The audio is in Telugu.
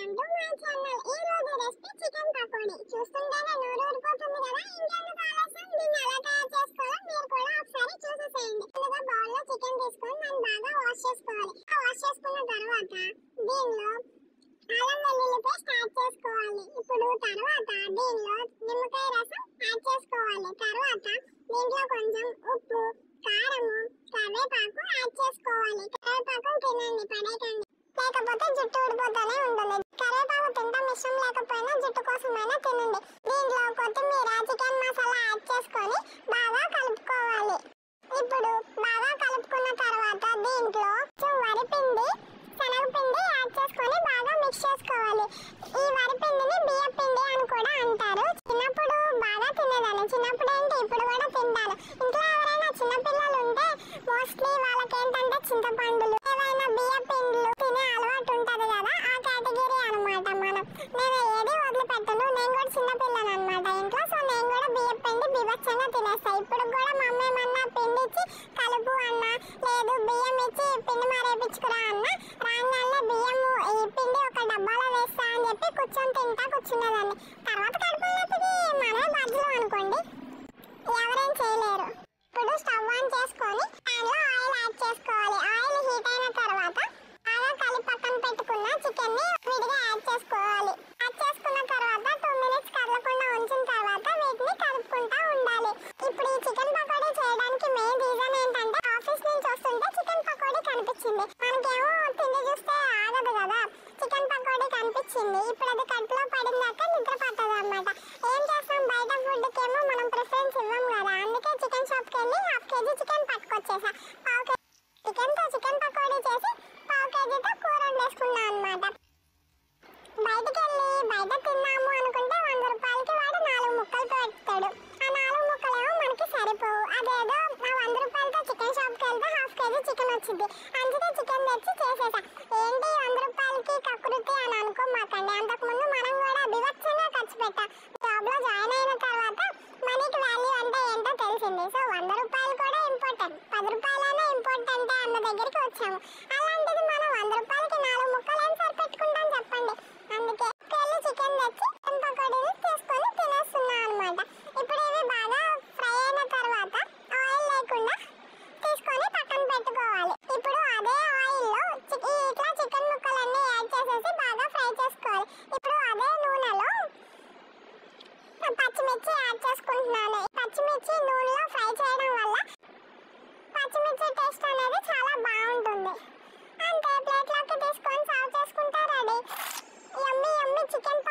Welcome to my channel. ఈ రోజు రెసిపీ చికెన్ పకోడీ. చూస్తుంటేనే నోరు ఊరిపోతుంది కదా. ఇంకెందుకు ఆలస్యం, దీన్ని ఎలా తయారు చేసుకోవాలో మీరు కూడా ఒకసారి చూసేసేయండి. ముందుగా బౌల్ లో చికెన్ తీసుకొని దాన్ని బాగా వాష్ చేసుకోవాలి. వాష్ చేసుకున్న తర్వాత దీనిలో అల్లం వెల్లుల్లి పేస్ట్ యాడ్ చేసుకోవాలి. ఇప్పుడు తర్వాత దీనిలో నిమ్మకాయ రసం యాడ్ చేసుకోవాలి. తర్వాత దీంట్లో కొంచెం ఉప్పు, కారము, కరివేపాకు యాడ్ చేసుకోవాలి. కరివేపాకు తినండి, పడేయకండి, లేకపోతే జుట్టు ఊడిపోతూనే ఉంటుంది. కరివేపాకు తింటాం ఇష్టం లేకపోయినా జుట్టు కోసమైనా తినండి. దీంట్లో కొత్తిమీర, చికెన్ మసాలా యాడ్ చేసుకొని బాగా కలుపుకోవాలి. ఇప్పుడు బాగా కలుపుకున్న తర్వాత దీంట్లో వరిపిండి, శనగపిండి యాడ్ చేసుకొని బాగా మిక్స్ చేసుకోవాలి. ఈ వరిపిండిని బియ్య పిండి అని కూడా అంటారు. చిన్నప్పుడు బాగా తినేదాన్ని. చిన్నప్పుడు ఏంటి, ఇప్పుడు కూడా తింటాను. ఇంట్లో ఎవరైనా చిన్నపిల్లలు ఉంటే మోస్ట్లీ వాళ్ళకి ఏంటంటే చింతపండులు, ఏవైనా బియ్య పిండిలు తినే అలవాటు ఉంటుంది కదా, ఆ కేటగిరీ అనమాట మనం. నేను ఏది వదిలిపెట్టను. నేను కూడా చిన్నపిల్లను అనమాట ఇంట్లో. సో నేను కూడా బియ్య పిండి బీభత్సంగా తినేస్తాను. ఇప్పుడు కూడా మా అమ్మ ఏమన్నా పిండి ఇచ్చి కలుపు అన్నా, లేదు బియ్యం ఇచ్చి పిండి మరేపించుకురా అన్న, రాగానే బియ్యము ఈ పిండి ఒక డబ్బాలో వేస్తా అని చెప్పి కూర్చొని తింటా కూర్చునేదాన్ని. తర్వాత కడుపులోకి మనమే బాధ్యులు అనుకోండి, ఎవరేం చేయలేరు. ఇప్పుడు స్టవ్ ఆన్ చేసుకొని ప్యాన్లో ఆయిల్ యాడ్ చేసుకోవాలి. ఆయిల్ హీట్ అయిన తర్వాత బాగా కలిపి పక్కన పెట్టుకున్న చికెన్ ని విడిగా యాడ్ చేసుకోవాలి. యాడ్ చేసుకున్న తర్వాత 2 మినిట్స్ కదలకుండా ఉంచిన తర్వాత వీటిని కలుపుకుంటా ఉండాలి. ఇప్పుడు ఈ చికెన్ పకోడీ చేయడానికి మెయిన్ రీజన్ ఏంటంటే, ఆఫీస్ నుంచి వస్తుంటే చికెన్ పకోడీ కనిపించింది. మనకేమో తిండి చూస్తే ఆగదు కదా, చికెన్ పకోడీ కనిపించింది. ఇప్పుడు అది కడుపులో పడిందాక నిద్ర పట్టదు అనమాట. ఏం చేస్తాం, బయట ఫుడ్కి ఏమో మనం ప్రిఫరెన్స్ ఇవ్వం కదా. అందుకే చికెన్ షాప్కి వెళ్ళి 1/2 కేజీ చికెన్ పట్టుకొచ్చేసా. చికెన్తో చికెన్ పకోడీ చేసి 1/2 కేజీతో కూర వండేసుకున్నాం అనమాట. బయటకు వెళ్ళి బయట తిన్నాము అనుకుంటే 100 రూపాయలకి వాడు 4 ముక్కలు పెడతాడు. ఆ 4 ముక్కలేమో మనకి సరిపోవు. అదేదో ఆ 100 రూపాయలతో చికెన్ షాప్కి వెళ్తే 1/2 కేజీ చికెన్ వచ్చింది. అందుకే చికెన్ తెచ్చి చేసేసా. ఏంటి 100 రూపాయలకి కకృతి అని అనుకోమాకండి. అంతకుముందు మనం కూడా బీభత్సంగా ఖర్చు పెట్టాం. జాబ్లో జాయిన్ అయిన తర్వాత మనీకి వాల్యూ అంటే ఏంటో తెలిసింది. సో 100 రూపాయలు కూడా ఇంపార్టెంట్, 10 రూపాయలైనా ఇంపార్టెంటే అన్న దగ్గరికి వచ్చాము. అలాంటిది మనం 100 రూపాయలకి 4 ముక్కలు ఏం సరిపెట్టుకుంటాం చెప్పండి. అందుకే వెళ్ళి చికెన్ తెచ్చి చికెన్ పకోడీని తీసుకొని తినేస్తున్నాం అనమాట. ఇప్పుడు ఇవి బాగా ఫ్రై అయిన తర్వాత ఆయిల్ లేకుండా తీసుకొని పక్కన పెట్టుకోవాలి. ఇప్పుడు అదే ఆయిల్లో ఇట్లా చికెన్ ముక్కలన్నీ యాడ్ చేసేసి బాగా ఫ్రై చేసుకోవాలి. ఇప్పుడు అదే నూనెలో పచ్చిమిర్చి యాడ్ చేసుకుంటున్నాను. పచ్చిమిర్చి నూనెలో ఫ్రై చేయడం వల్ల పచ్చిమిర్చి టేస్ట్ అనేది చాలా బాగుంటుంది. అంతే, ప్లేట్లోకి తీసుకొని సర్వ్ చేసుకుంటే రెడీ. యమ్మీ యమ్మీ చికెన్